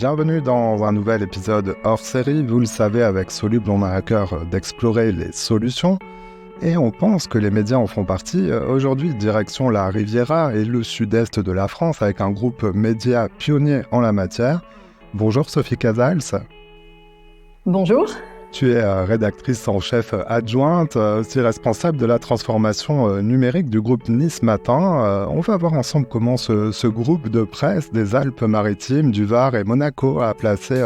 Bienvenue dans un nouvel épisode hors série. Vous le savez, avec Soluble, on a à cœur d'explorer les solutions et on pense que les médias en font partie. Aujourd'hui, direction la Riviera et le sud-est de la France avec un groupe média pionnier en la matière. Bonjour Sophie Casals. Bonjour. Tu es rédactrice en chef adjointe, aussi responsable de la transformation numérique du groupe Nice Matin. On va voir ensemble comment ce groupe de presse des Alpes-Maritimes, du Var et Monaco a placé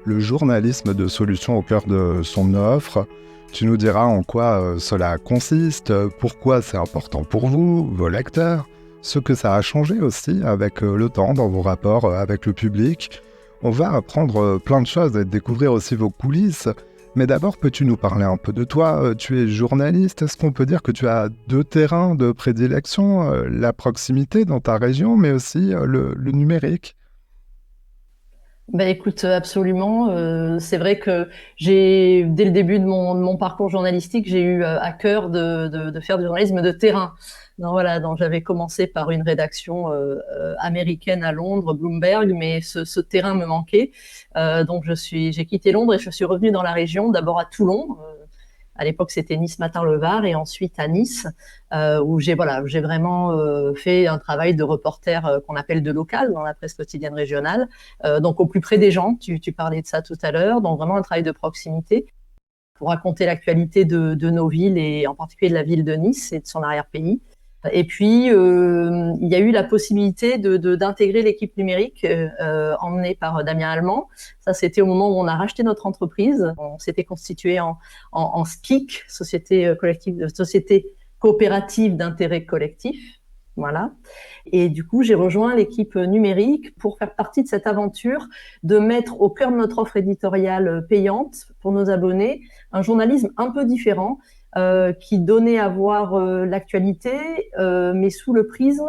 le journalisme de solutions au cœur de son offre. Tu nous diras en quoi cela consiste, pourquoi c'est important pour vous, vos lecteurs, ce que ça a changé aussi avec le temps dans vos rapports avec le public. On va apprendre plein de choses et découvrir aussi vos coulisses. Mais d'abord, peux-tu nous parler un peu de toi ? Tu es journaliste, est-ce qu'on peut dire que tu as deux terrains de prédilection, la proximité dans ta région, mais aussi le numérique ? Écoute, absolument. C'est vrai que dès le début de mon parcours journalistique, j'ai eu à cœur de faire du journalisme de terrain. Donc j'avais commencé par une rédaction américaine à Londres, Bloomberg, mais ce terrain me manquait. Donc j'ai quitté Londres et je suis revenue dans la région, d'abord à Toulon. À l'époque, c'était Nice Matin le Var, et ensuite à Nice, où j'ai vraiment fait un travail de reporter qu'on appelle de local dans la presse quotidienne régionale, donc au plus près des gens. Tu parlais de ça tout à l'heure, donc vraiment un travail de proximité pour raconter l'actualité de nos villes et en particulier de la ville de Nice et de son arrière-pays. Et puis, il y a eu la possibilité d'intégrer l'équipe numérique emmenée par Damien Allemand. Ça, c'était au moment où on a racheté notre entreprise. On s'était constitué en SCIC, société coopérative d'intérêt collectif. Voilà. Et du coup, j'ai rejoint l'équipe numérique pour faire partie de cette aventure de mettre au cœur de notre offre éditoriale payante pour nos abonnés un journalisme un peu différent, qui donnait à voir l'actualité, mais sous le prisme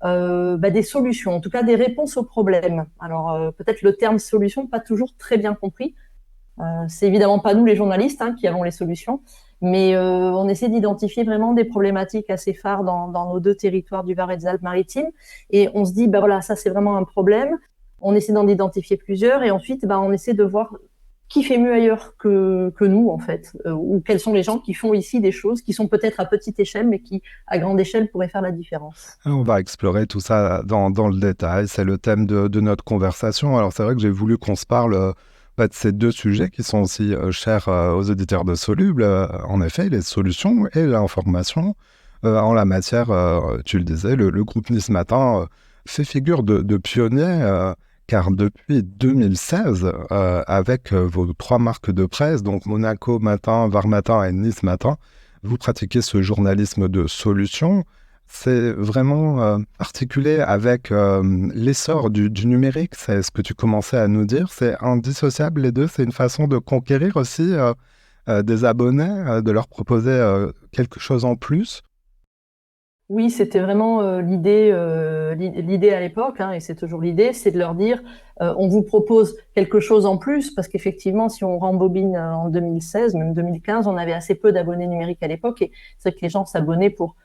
des solutions, en tout cas des réponses aux problèmes. Alors peut-être le terme solution pas toujours très bien compris. C'est évidemment pas nous les journalistes qui avons les solutions, mais on essaie d'identifier vraiment des problématiques assez phares dans nos deux territoires du Var et des Alpes-Maritimes, et on se dit ça c'est vraiment un problème. On essaie d'en identifier plusieurs, et ensuite on essaie de voir qui fait mieux ailleurs que nous, en fait, ou quels sont les gens qui font ici des choses qui sont peut-être à petite échelle, mais qui, à grande échelle, pourraient faire la différence. On va explorer tout ça dans le détail, c'est le thème de notre conversation. Alors c'est vrai que j'ai voulu qu'on se parle de ces deux sujets qui sont aussi chers aux auditeurs de Soluble, en effet, les solutions et l'information. En la matière, tu le disais, le groupe Nice Matin fait figure de pionnier, car depuis 2016, avec vos trois marques de presse, donc Monaco Matin, Var Matin et Nice Matin, vous pratiquez ce journalisme de solution. C'est vraiment articulé avec l'essor du numérique, c'est ce que tu commençais à nous dire. C'est indissociable les deux, c'est une façon de conquérir aussi des abonnés, de leur proposer quelque chose en plus. Oui, c'était vraiment l'idée à l'époque, et c'est toujours l'idée, c'est de leur dire on vous propose quelque chose en plus, parce qu'effectivement, si on rembobine en 2016, même 2015, on avait assez peu d'abonnés numériques à l'époque, et c'est vrai que les gens s'abonnaient pour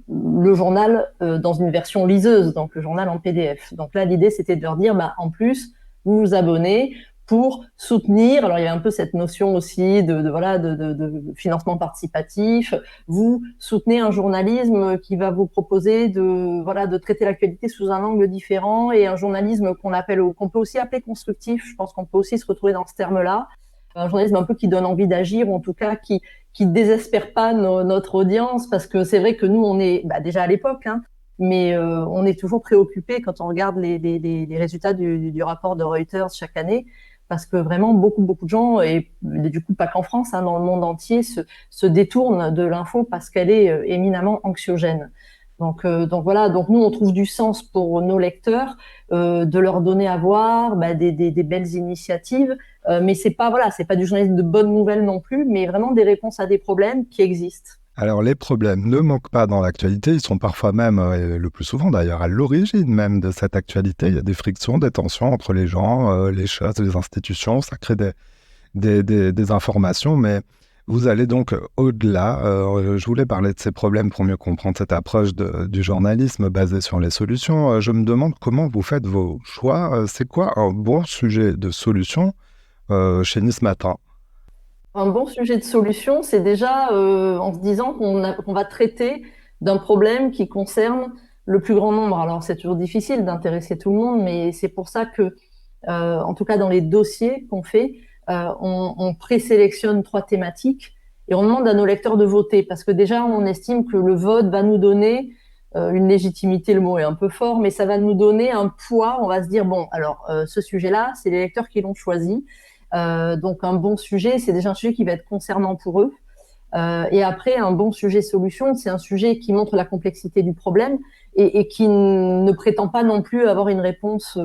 le journal dans une version liseuse, donc le journal en PDF. Donc là, l'idée, c'était de leur dire en plus, vous vous abonnez pour soutenir. Alors il y avait un peu cette notion aussi de financement participatif. Vous soutenez un journalisme qui va vous proposer de traiter l'actualité sous un angle différent, et un journalisme qu'on peut aussi appeler constructif. Je pense qu'on peut aussi se retrouver dans ce terme-là. Un journalisme un peu qui donne envie d'agir, ou en tout cas qui désespère pas notre audience, parce que c'est vrai que nous on est déjà à l'époque, mais on est toujours préoccupé quand on regarde les résultats du rapport de Reuters chaque année, parce que vraiment beaucoup de gens, et du coup pas qu'en France, dans le monde entier, se détournent de l'info parce qu'elle est éminemment anxiogène. Donc nous on trouve du sens pour nos lecteurs de leur donner à voir des belles initiatives, mais c'est pas du journalisme de bonnes nouvelles non plus, mais vraiment des réponses à des problèmes qui existent. Alors les problèmes ne manquent pas dans l'actualité, ils sont parfois même, et le plus souvent d'ailleurs, à l'origine même de cette actualité. Il y a des frictions, des tensions entre les gens, les choses, les institutions, ça crée des informations, mais Vous allez donc au-delà. Je voulais parler de ces problèmes pour mieux comprendre cette approche du journalisme basé sur les solutions. Je me demande comment vous faites vos choix. C'est quoi un bon sujet de solution chez Nice Matin? Un bon sujet de solution, c'est déjà en se disant qu'on va traiter d'un problème qui concerne le plus grand nombre. Alors c'est toujours difficile d'intéresser tout le monde, mais c'est pour ça que, en tout cas dans les dossiers qu'on fait, on présélectionne 3 thématiques et on demande à nos lecteurs de voter parce que déjà on estime que le vote va nous donner une légitimité, le mot est un peu fort, mais ça va nous donner un poids. On va se dire bon, alors ce sujet-là, c'est les lecteurs qui l'ont choisi. Donc un bon sujet, c'est déjà un sujet qui va être concernant pour eux. Et après, un bon sujet solution, c'est un sujet qui montre la complexité du problème et qui ne prétend pas non plus avoir une réponse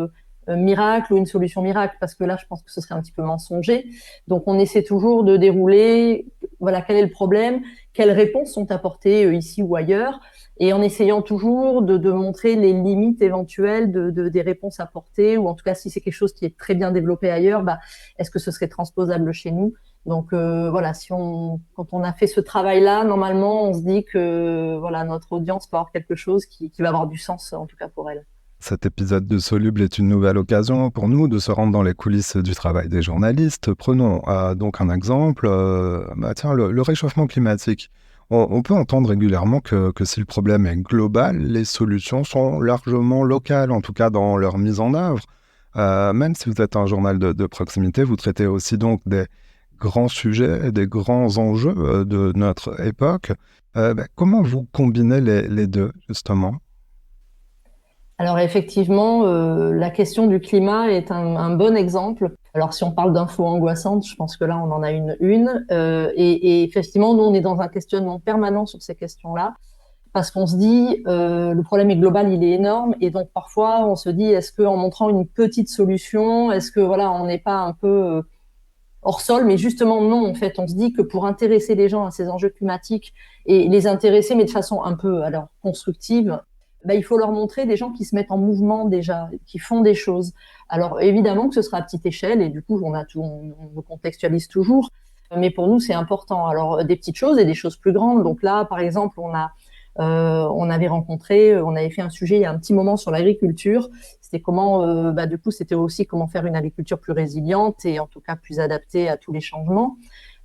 miracle ou une solution miracle, parce que là, je pense que ce serait un petit peu mensonger. Donc on essaie toujours de dérouler, voilà, quel est le problème, quelles réponses sont apportées ici ou ailleurs, et en essayant toujours de montrer les limites éventuelles des réponses apportées, ou en tout cas si c'est quelque chose qui est très bien développé ailleurs, bah, est-ce que ce serait transposable chez nous? Donc voilà, quand on a fait ce travail-là, normalement, on se dit que voilà, notre audience peut avoir quelque chose qui va avoir du sens, en tout cas pour elle. Cet épisode de Soluble est une nouvelle occasion pour nous de se rendre dans les coulisses du travail des journalistes. Prenons donc un exemple, tiens, le réchauffement climatique. On peut entendre régulièrement que si le problème est global, les solutions sont largement locales, en tout cas dans leur mise en œuvre. Même si vous êtes un journal de proximité, vous traitez aussi donc des grands sujets, des grands enjeux de notre époque. Comment vous combinez les deux, justement? Alors effectivement, la question du climat est un bon exemple. Alors si on parle d'infos angoissantes, je pense que là on en a une. Et effectivement, nous on est dans un questionnement permanent sur ces questions-là, parce qu'on se dit le problème est global, il est énorme, et donc parfois on se dit est-ce qu'en montrant une petite solution, est-ce que voilà on n'est pas un peu hors sol? Mais justement non, en fait on se dit que pour intéresser les gens à ces enjeux climatiques et les intéresser mais de façon un peu alors constructive, bah, il faut leur montrer des gens qui se mettent en mouvement déjà, qui font des choses. Alors évidemment que ce sera à petite échelle et du coup on contextualise toujours, mais pour nous c'est important. Alors des petites choses et des choses plus grandes. Donc là par exemple on avait rencontré, on avait fait un sujet il y a un petit moment sur l'agriculture. C'était comment, du coup, c'était aussi comment faire une agriculture plus résiliente et en tout cas plus adaptée à tous les changements.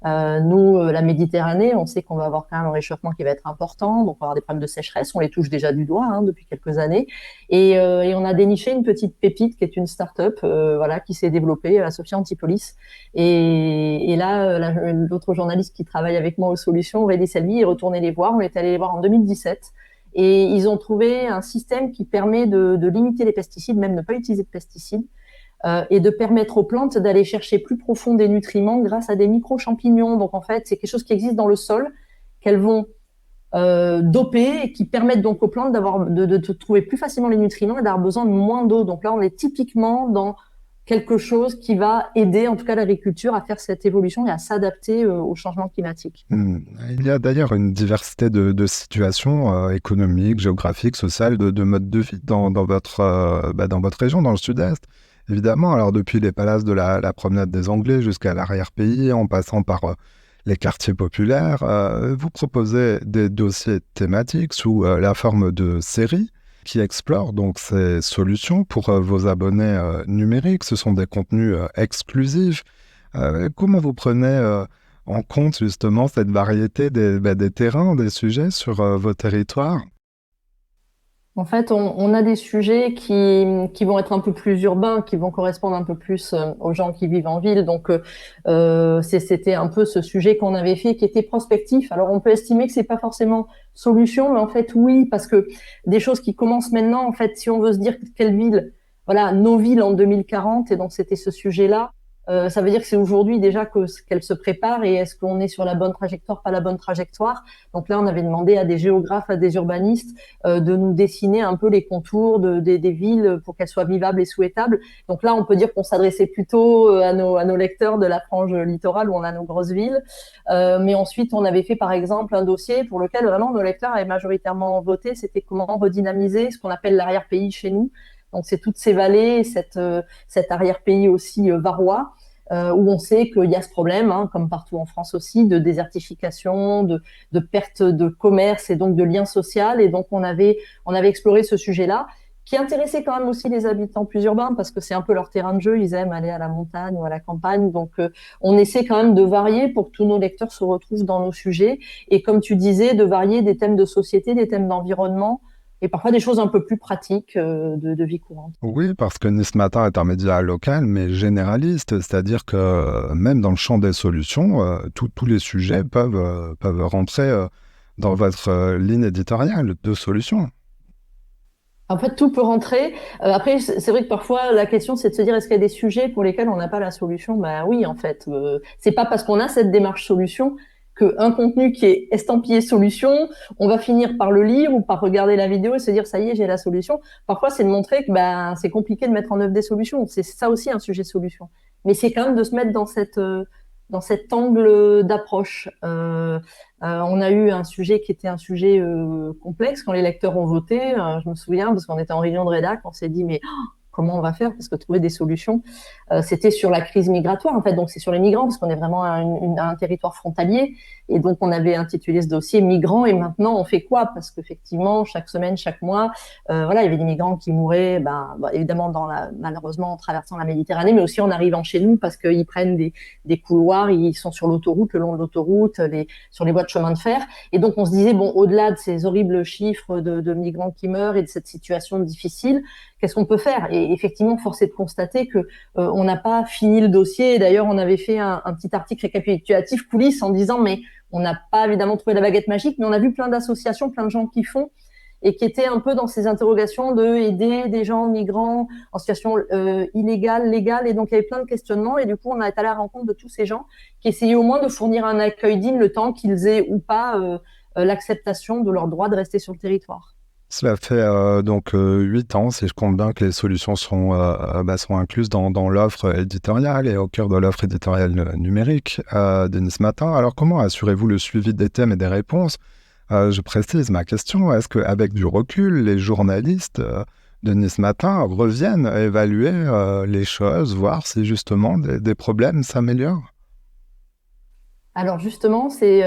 Nous, la Méditerranée, on sait qu'on va avoir quand même un réchauffement qui va être important, donc on va avoir des problèmes de sécheresse. On les touche déjà du doigt depuis quelques années, et on a déniché une petite pépite qui est une start-up, voilà, qui s'est développée à Sophia Antipolis. Et là, l'autre journaliste qui travaille avec moi aux solutions, Aurélie Selvi, est retourné les voir. On est allé les voir en 2017. Et ils ont trouvé un système qui permet de limiter les pesticides, même ne pas utiliser de pesticides, et de permettre aux plantes d'aller chercher plus profond des nutriments grâce à des micro-champignons. Donc en fait, c'est quelque chose qui existe dans le sol, qu'elles vont doper et qui permettent donc aux plantes de trouver plus facilement les nutriments et d'avoir besoin de moins d'eau. Donc là, on est typiquement dans quelque chose qui va aider en tout cas l'agriculture à faire cette évolution et à s'adapter au changement climatique. Il y a d'ailleurs une diversité de situations économiques, géographiques, sociales, de modes de vie dans votre région, dans le sud-est. Évidemment, alors depuis les palaces de la promenade des Anglais jusqu'à l'arrière-pays, en passant par les quartiers populaires, vous proposez des dossiers thématiques sous la forme de séries qui explorent donc ces solutions pour vos abonnés numériques. Ce sont des contenus exclusifs. Comment vous prenez en compte justement cette variété des terrains, des sujets sur vos territoires? En fait, on a des sujets qui vont être un peu plus urbains, qui vont correspondre un peu plus aux gens qui vivent en ville. Donc, c'était un peu ce sujet qu'on avait fait qui était prospectif. Alors, on peut estimer que c'est pas forcément solution, mais en fait, oui, parce que des choses qui commencent maintenant, en fait, si on veut se dire quelle ville, voilà, nos villes en 2040, et donc c'était ce sujet-là. Ça veut dire que c'est aujourd'hui déjà qu'elle se prépare et est-ce qu'on est sur la bonne trajectoire, pas la bonne trajectoire. Donc là, on avait demandé à des géographes, à des urbanistes de nous dessiner un peu les contours des villes pour qu'elles soient vivables et souhaitables. Donc là, on peut dire qu'on s'adressait plutôt à nos lecteurs de la frange littorale où on a nos grosses villes. Mais ensuite, on avait fait par exemple un dossier pour lequel vraiment nos lecteurs avaient majoritairement voté. C'était comment redynamiser ce qu'on appelle l'arrière-pays chez nous. Donc c'est toutes ces vallées, cet arrière-pays aussi varois. où on sait qu'il y a ce problème, hein, comme partout en France aussi, de désertification, de perte de commerce et donc de lien social. Et donc on avait exploré ce sujet-là, qui intéressait quand même aussi les habitants plus urbains, parce que c'est un peu leur terrain de jeu, ils aiment aller à la montagne ou à la campagne. Donc on essaie quand même de varier pour que tous nos lecteurs se retrouvent dans nos sujets. Et comme tu disais, de varier des thèmes de société, des thèmes d'environnement, et parfois des choses un peu plus pratiques de vie courante. Oui, parce que Nice Matin est un média local, mais généraliste, c'est-à-dire que même dans le champ des solutions, tous les sujets peuvent rentrer dans votre ligne éditoriale de solutions. En fait, tout peut rentrer. Après, c'est vrai que parfois, la question, c'est de se dire, est-ce qu'il y a des sujets pour lesquels on n'a pas la solution? Ben oui, en fait. C'est pas parce qu'on a cette démarche solution qu'un contenu qui est estampillé solution, on va finir par le lire ou par regarder la vidéo et se dire, ça y est, j'ai la solution. Parfois, c'est de montrer que ben, c'est compliqué de mettre en œuvre des solutions. C'est ça aussi un sujet solution. Mais c'est quand même de se mettre dans cet angle d'approche. On a eu un sujet qui était un sujet complexe quand les lecteurs ont voté. Je me souviens, parce qu'on était en réunion de rédac, on s'est dit, mais comment on va faire? Parce que trouver des solutions, c'était sur la crise migratoire, en fait. Donc, c'est sur les migrants, parce qu'on est vraiment un territoire frontalier. Et donc, on avait intitulé ce dossier Migrants. Et maintenant, on fait quoi? Parce qu'effectivement, chaque semaine, chaque mois, voilà, il y avait des migrants qui mouraient, évidemment, malheureusement, en traversant la Méditerranée, mais aussi en arrivant chez nous, parce qu'ils prennent des couloirs, ils sont sur l'autoroute, le long de l'autoroute, sur les voies de chemin de fer. Et donc, on se disait, bon, au-delà de ces horribles chiffres de migrants qui meurent et de cette situation difficile, qu'est-ce qu'on peut faire? Et effectivement, force est de constater que on n'a pas fini le dossier. Et d'ailleurs, on avait fait un petit article récapitulatif coulisses en disant, mais on n'a pas évidemment trouvé la baguette magique, mais on a vu plein d'associations, plein de gens qui font et qui étaient un peu dans ces interrogations de aider des gens migrants en situation illégale, légale. Et donc, il y avait plein de questionnements. Et du coup, on a été à la rencontre de tous ces gens qui essayaient au moins de fournir un accueil digne le temps qu'ils aient ou pas l'acceptation de leur droit de rester sur le territoire. Cela fait donc 8 ans, si je compte bien, que les solutions sont incluses dans l'offre éditoriale et au cœur de l'offre éditoriale numérique de Nice Matin. Alors, comment assurez-vous le suivi des thèmes et des réponses? Je précise ma question, est-ce qu'avec du recul, les journalistes de Nice Matin reviennent à évaluer les choses, voir si justement des problèmes s'améliorent? Alors justement, c'est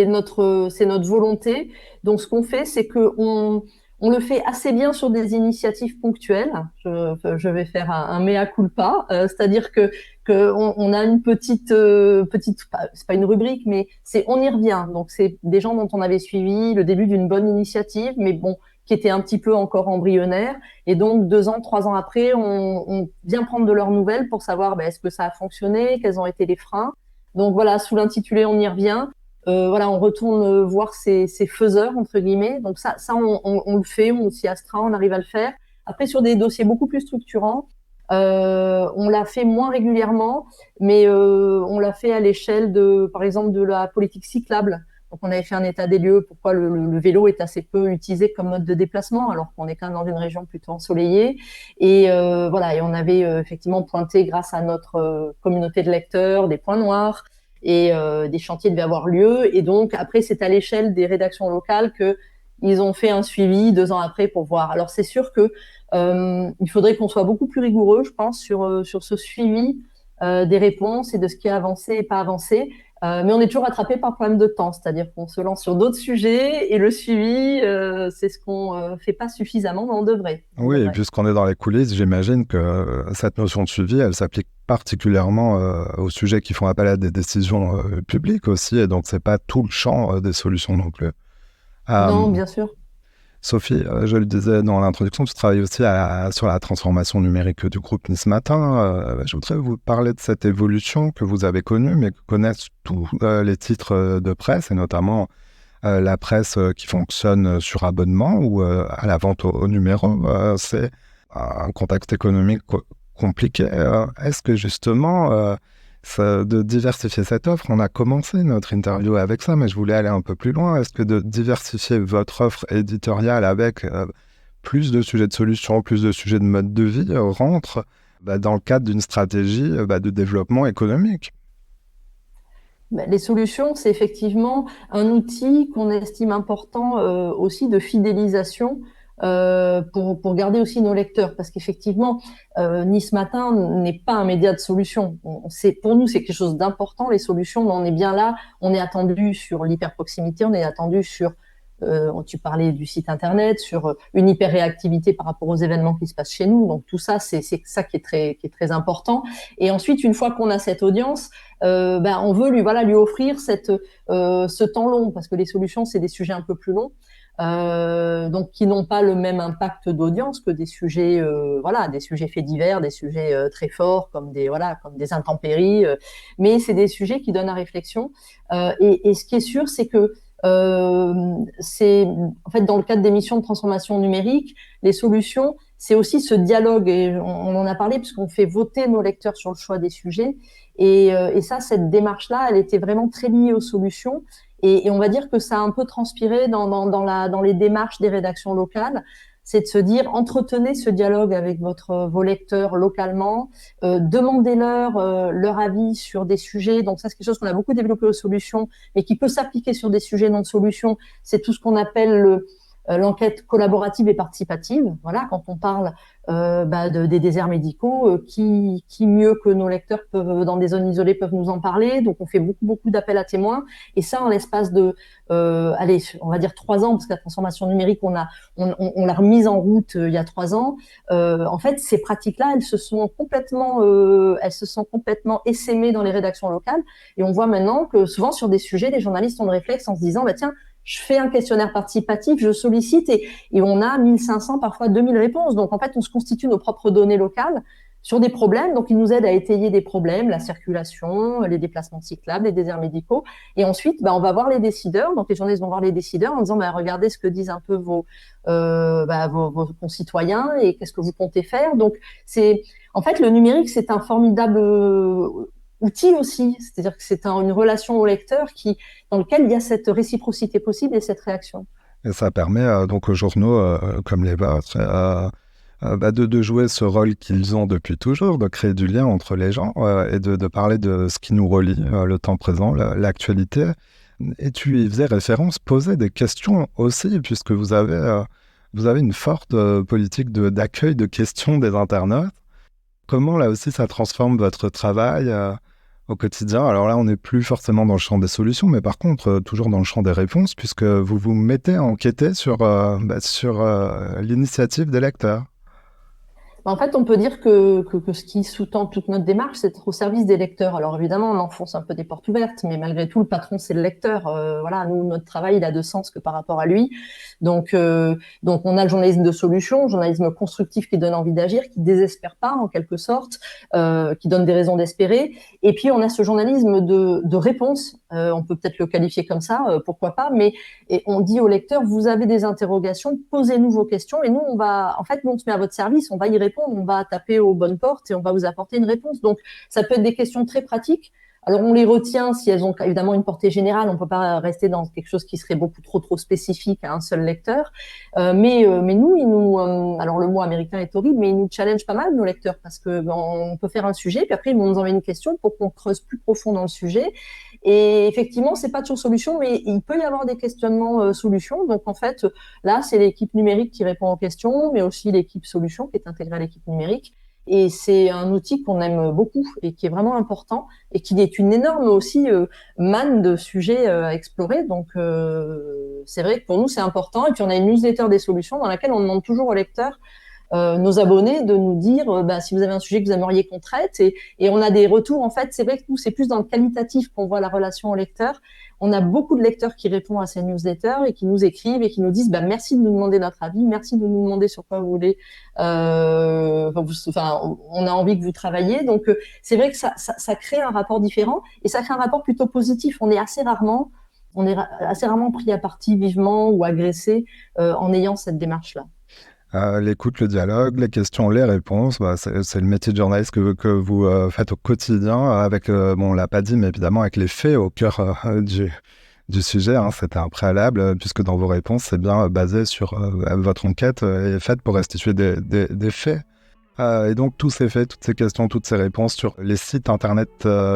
notre volonté. Donc ce qu'on fait, c'est que on le fait assez bien sur des initiatives ponctuelles. Je vais faire un mea culpa, c'est-à-dire que on a une petite, c'est pas une rubrique, mais c'est on y revient. Donc c'est des gens dont on avait suivi le début d'une bonne initiative, mais bon, qui était un petit peu encore embryonnaire. Et donc 2 ans, 3 ans après, on vient prendre de leurs nouvelles pour savoir est-ce que ça a fonctionné, quels ont été les freins. Donc voilà, sous l'intitulé, on y revient. Voilà, on retourne voir ces faiseurs, entre guillemets. Donc ça on le fait, on s'y astreint, on arrive à le faire. Après, sur des dossiers beaucoup plus structurants, on l'a fait moins régulièrement, mais on l'a fait à l'échelle par exemple, de la politique cyclable. Donc on avait fait un état des lieux, pourquoi le vélo est assez peu utilisé comme mode de déplacement, alors qu'on est quand même dans une région plutôt ensoleillée. Et voilà, et on avait effectivement pointé, grâce à notre communauté de lecteurs, des points noirs, et des chantiers devaient avoir lieu. Et donc après, c'est à l'échelle des rédactions locales que ils ont fait un suivi 2 ans après pour voir. Alors c'est sûr que il faudrait qu'on soit beaucoup plus rigoureux, je pense, sur ce suivi des réponses et de ce qui a avancé et pas avancé. Mais on est toujours rattrapé par problème de temps, c'est-à-dire qu'on se lance sur d'autres sujets et le suivi, c'est ce qu'on fait pas suffisamment, mais on devrait. Oui, et puisqu'on est dans les coulisses, j'imagine que cette notion de suivi, elle s'applique particulièrement aux sujets qui font appel à des décisions publiques aussi, et donc c'est pas tout le champ des solutions non plus. Non, Euh, bien sûr. Sophie, je le disais dans l'introduction, tu travailles aussi sur la transformation numérique du groupe Nice Matin. Je voudrais vous parler de cette évolution que vous avez connue, mais que connaissent tous les titres de presse, et notamment la presse qui fonctionne sur abonnement ou à la vente au numéro. C'est un contexte économique compliqué. Est-ce que justement, de diversifier cette offre, on a commencé notre interview avec ça, mais je voulais aller un peu plus loin. Est-ce que de diversifier votre offre éditoriale avec plus de sujets de solutions, plus de sujets de mode de vie rentre dans le cadre d'une stratégie de développement économique? Les solutions, c'est effectivement un outil qu'on estime important aussi de fidélisation pour garder aussi nos lecteurs, parce qu'effectivement, Nice Matin n'est pas un média de solution. Pour nous, c'est quelque chose d'important, les solutions, mais on est bien là, on est attendu sur l'hyperproximité, on est attendu sur tu parlais du site internet, sur une hyper-réactivité par rapport aux événements qui se passent chez nous. Donc tout ça, c'est ça qui est très important. Et ensuite, une fois qu'on a cette audience, on veut lui offrir ce temps long, parce que les solutions, c'est des sujets un peu plus longs. Donc qui n'ont pas le même impact d'audience que des sujets des sujets faits divers, des sujets très forts comme des intempéries, mais c'est des sujets qui donnent à réflexion. Et ce qui est sûr, c'est que c'est en fait dans le cadre des missions de transformation numérique, les solutions, c'est aussi ce dialogue, et on en a parlé puisqu'on fait voter nos lecteurs sur le choix des sujets, et ça, cette démarche-là, elle était vraiment très liée aux solutions, et on va dire que ça a un peu transpiré dans les démarches des rédactions locales. C'est de se dire, entretenez ce dialogue avec vos lecteurs localement, demandez-leur leur avis sur des sujets. Donc ça, c'est quelque chose qu'on a beaucoup développé aux solutions, mais qui peut s'appliquer sur des sujets non de solutions. C'est tout ce qu'on appelle l'enquête collaborative et participative. Voilà, quand on parle des déserts médicaux, qui mieux que nos lecteurs dans des zones isolées peuvent nous en parler. Donc on fait beaucoup d'appels à témoins, et ça en l'espace de on va dire 3 ans, parce que la transformation numérique, on l'a remise en route il y a 3 ans. En fait, ces pratiques-là, elles se sont complètement essaimées dans les rédactions locales, et on voit maintenant que souvent sur des sujets, les journalistes ont le réflexe en se disant tiens, je fais un questionnaire participatif, je sollicite, et on a 1500, parfois 2000 réponses. Donc, en fait, on se constitue nos propres données locales sur des problèmes. Donc, ils nous aident à étayer des problèmes, la circulation, les déplacements cyclables, les déserts médicaux. Et ensuite, on va voir les décideurs. Donc, les journalistes vont voir les décideurs en disant, regardez ce que disent un peu vos concitoyens, et qu'est-ce que vous comptez faire. Donc, en fait, le numérique, c'est un formidable outil aussi, c'est-à-dire que c'est une relation au lecteur dans lequel il y a cette réciprocité possible et cette réaction. Et ça permet donc aux journaux comme les vôtres de jouer ce rôle qu'ils ont depuis toujours, de créer du lien entre les gens et de parler de ce qui nous relie, le temps présent, l'actualité. Et tu y faisais référence, poser des questions aussi, puisque vous avez une forte politique d'accueil de questions des internautes. Comment là aussi ça transforme votre travail au quotidien? Alors là, on n'est plus forcément dans le champ des solutions, mais par contre, toujours dans le champ des réponses, puisque vous vous mettez à enquêter sur l'initiative des lecteurs. En fait, on peut dire que ce qui sous-tend toute notre démarche, c'est d'être au service des lecteurs. Alors évidemment, on enfonce un peu des portes ouvertes, mais malgré tout, le patron, c'est le lecteur. Nous, notre travail, il a de sens que par rapport à lui. Donc on a le journalisme de solution, le journalisme constructif qui donne envie d'agir, qui désespère pas en quelque sorte, qui donne des raisons d'espérer. Et puis on a ce journalisme de réponse. On peut peut-être le qualifier comme ça, pourquoi pas. Mais on dit aux lecteurs, vous avez des interrogations, posez-nous vos questions, et nous, nous, on se met à votre service, on va y répondre, on va taper aux bonnes portes et on va vous apporter une réponse. Donc, ça peut être des questions très pratiques. Alors, on les retient si elles ont évidemment une portée générale. On ne peut pas rester dans quelque chose qui serait beaucoup trop spécifique à un seul lecteur. Mais nous, alors le mot américain est horrible, mais ils nous challenge pas mal, nos lecteurs, parce que on peut faire un sujet, puis après, ils vont nous envoyer une question pour qu'on creuse plus profond dans le sujet. Et effectivement, c'est pas toujours solution, mais il peut y avoir des questionnements solutions. Donc, en fait, là, c'est l'équipe numérique qui répond aux questions, mais aussi l'équipe solution qui est intégrée à l'équipe numérique. Et c'est un outil qu'on aime beaucoup et qui est vraiment important, et qui est une énorme aussi manne de sujets à explorer. Donc, c'est vrai que pour nous, c'est important. Et puis, on a une newsletter des solutions dans laquelle on demande toujours aux lecteurs, nos abonnés, de nous dire si vous avez un sujet que vous aimeriez qu'on traite, et on a des retours. En fait, c'est vrai que nous, c'est plus dans le qualitatif qu'on voit la relation au lecteur. On a beaucoup de lecteurs qui répondent à ces newsletters et qui nous écrivent et qui nous disent merci de nous demander notre avis, merci de nous demander sur quoi vous voulez. On a envie que vous travailliez. Donc c'est vrai que ça crée un rapport différent, et ça crée un rapport plutôt positif. On est assez rarement pris à partie vivement ou agressé en ayant cette démarche-là. L'écoute, le dialogue, les questions, les réponses, c'est le métier de journaliste que vous faites au quotidien avec, on l'a pas dit, mais évidemment avec les faits au cœur du sujet. C'était un préalable, puisque dans vos réponses, c'est bien basé sur votre enquête est faite pour restituer des faits. Et donc tous ces faits, toutes ces questions, toutes ces réponses sur les sites internet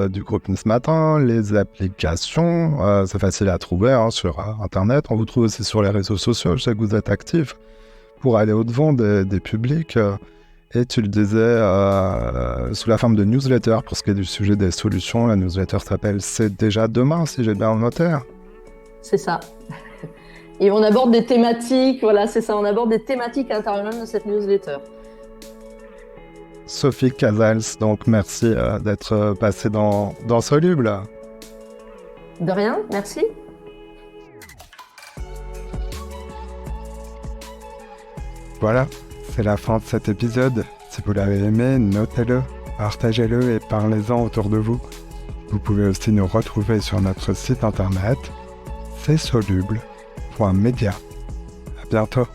du groupe Nice Matin, les applications, c'est facile à trouver sur internet. On vous trouve aussi sur les réseaux sociaux, je sais que vous êtes actifs. pour aller au-devant des publics. Et tu le disais sous la forme de newsletter pour ce qui est du sujet des solutions. La newsletter s'appelle C'est déjà demain, si j'ai bien noté. C'est ça. Et on aborde des thématiques, voilà, c'est ça, on aborde des thématiques à l'intérieur même de cette newsletter. Sophie Casals, donc merci d'être passée dans Soluble. De rien, merci. Voilà, c'est la fin de cet épisode. Si vous l'avez aimé, notez-le, partagez-le et parlez-en autour de vous. Vous pouvez aussi nous retrouver sur notre site internet, c'est soluble.media. À bientôt.